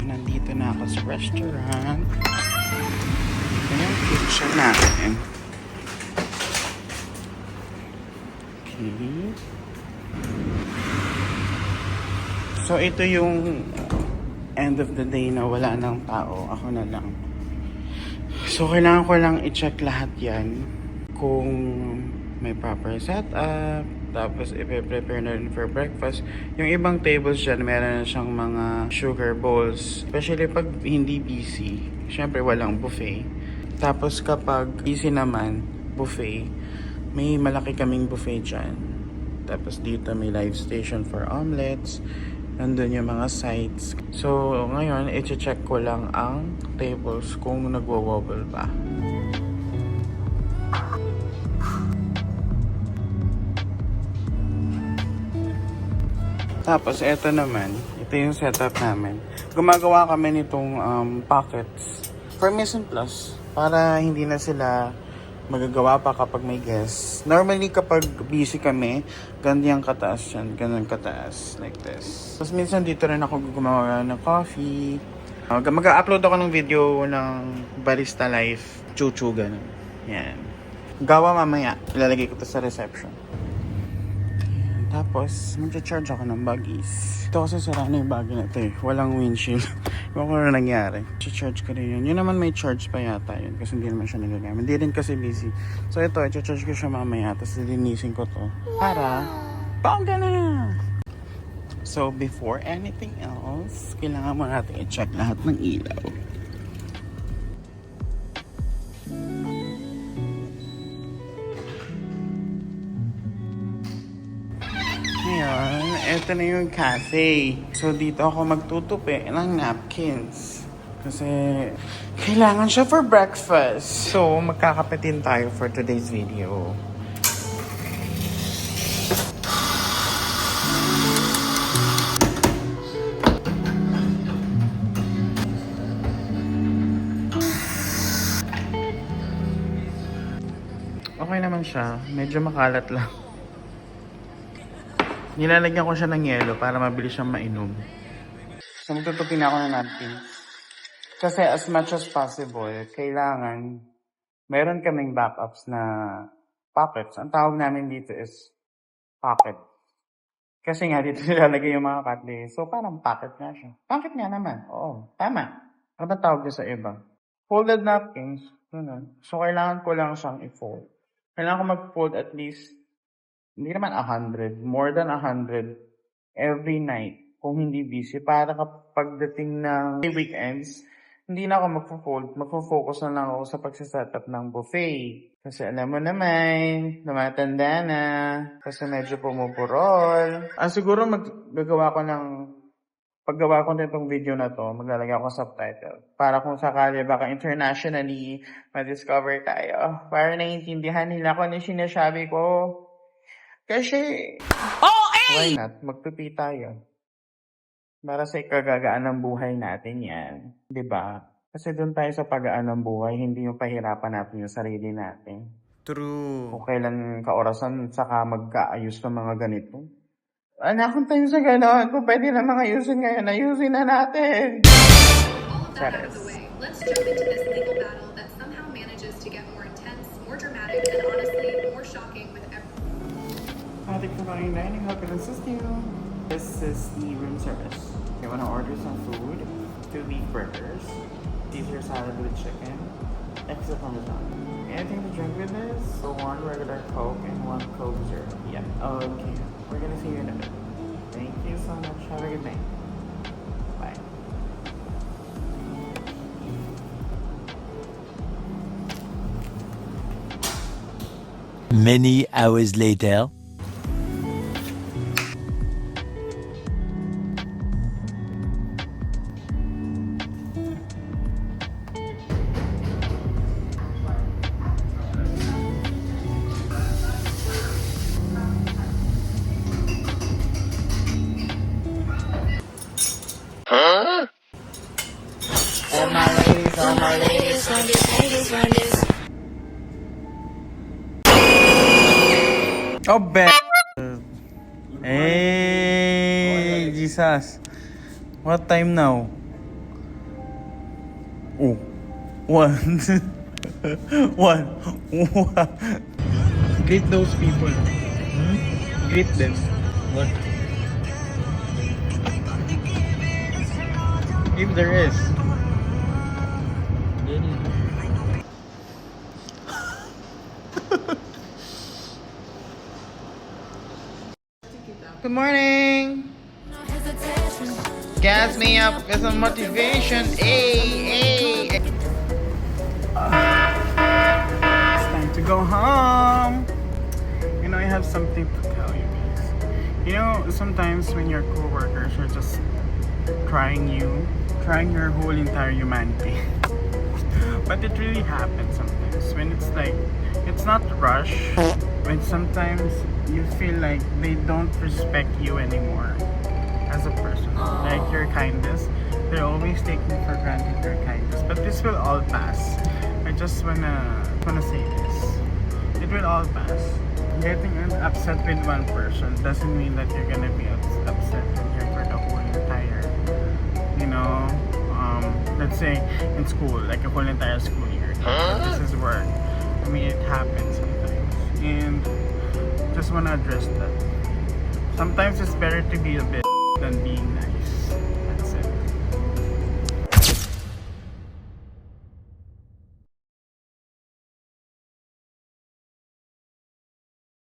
Nandito na ako sa restaurant. Ito yung kitchen natin. Okay. So, ito yung end of the day na wala nang tao. Ako na lang. So, kailangan ko lang i-check lahat yan. Kung may proper setup. Tapos, i-prepare na rin for breakfast. Yung ibang tables dyan, meron na siyang mga sugar bowls. Especially pag hindi busy. Siyempre, walang buffet. Tapos, kapag busy naman, buffet, may malaki kaming buffet dyan. Tapos, dito may live station for omelets. Nandun yung mga sides. So, ngayon, i-check ko lang ang tables kung nagwo-wobble pa. Tapos, eto naman. Ito yung setup namin. Gumagawa kami nitong pockets for Mise en Place. Para hindi na sila magagawa pa kapag may guests. Normally, kapag busy kami, ganyan kataas yan. Ganyan kataas. Like this. Tapos, minsan dito rin ako gumawa ng coffee. Mag-upload ako ng video ng Barista Life. Chuchu, ganun. Yan. Gawa mamaya. Ilalagay ko to sa reception. Tapos, mag-charge ako ng baggies. Ito kasi sira na yung baggy na ito eh. Walang windshield. Ewan ko na nangyari. Charge ko rin yun. Yun naman may charge pa yata yun. Kasi hindi naman siya nagagamit. Hindi rin kasi busy. So ito, i-charge ko siya mamaya. Tapos lilinisin ko to. Para, bongga na! So before anything else, kailangan mo natin i-check lahat ng ilaw. Ngayon, eto na yung cafe. So, dito ako magtutupi ng napkins. Kasi, kailangan siya for breakfast. So, magkakapetin tayo for today's video. Okay naman siya. Medyo makalat lang. Nilalagyan ko siya ng yelo para mabilis siyang mainom. So, magtutupi na ako ng napkins. Kasi as much as possible, kailangan meron kaming backups na pockets. Ang tawag namin dito is pocket. Kasi nga dito nilalagay yung mga cutlery. So, parang pocket nga siya. Pocket nga naman. Oo, tama. Ano tawag niya sa iba? Folded napkins. Ganun. So, kailangan ko lang siyang i-fold. Kailangan ko mag-fold at least hindi naman 100, more than 100 every night kung hindi busy. Para kapag dating ng weekends, hindi na ako magpo-fold. Magpo-focus na lang ako sa pagsisetup ng buffet. Kasi alam mo naman, tumatanda na. Kasi medyo pumuburol. Siguro paggawa ko nitong video na to, maglalagay ako subtitle. Para kung sakali baka internationally ma-discover tayo. Para naiintindihan nila kung ano sinasabi ko. Kasi, why not? Magtupi tayo. Para sa ikagagaan ng buhay natin yan. Diba? Kasi doon tayo sa paggaan ng buhay, hindi yung pahirapan natin yung sarili natin. True. Kung kailan kaorasan, saka magkaayos ng mga ganito. Anak, kung tayo sa gano'n, kung pwede na mga ayusin ngayon, ayusin na natin. All of that out of the way, let's jump into this legal battle that somehow manages to get more intense, more dramatic, and honestly, more shocking with every... Thank you for dining. How can I assist you? This is the room service. You want to order some food? 2 beef burgers, Caesar salad with chicken, extra parmesan. Anything to drink with this? So 1 regular Coke and 1 Coke Zero. Yeah. Okay. We're gonna see you in a bit. Thank you so much. Have a good night. Bye. Many hours later. Oh, be. Hey, Jesus. What time now? Oh, one. One. Greet those people. Greet them. What? If there is. Good morning. Gas me up with some motivation. Hey, hey. It's time to go home. You know, I have something to tell you guys. You know, sometimes when your coworkers are just trying your whole entire humanity. But it really happens sometimes when it's like, it's not rush, when sometimes you feel like they don't respect you anymore as a person. Like your kindness, they're always taking for granted your kindness. But this will all pass. I just wanna say this. It will all pass. Getting upset with one person doesn't mean that you're gonna be upset with her for the whole entire, you know, let's say in school, like a whole entire school year. This is work. I mean, it happens sometimes. And just wanna address that. Sometimes it's better to be a bit than being nice.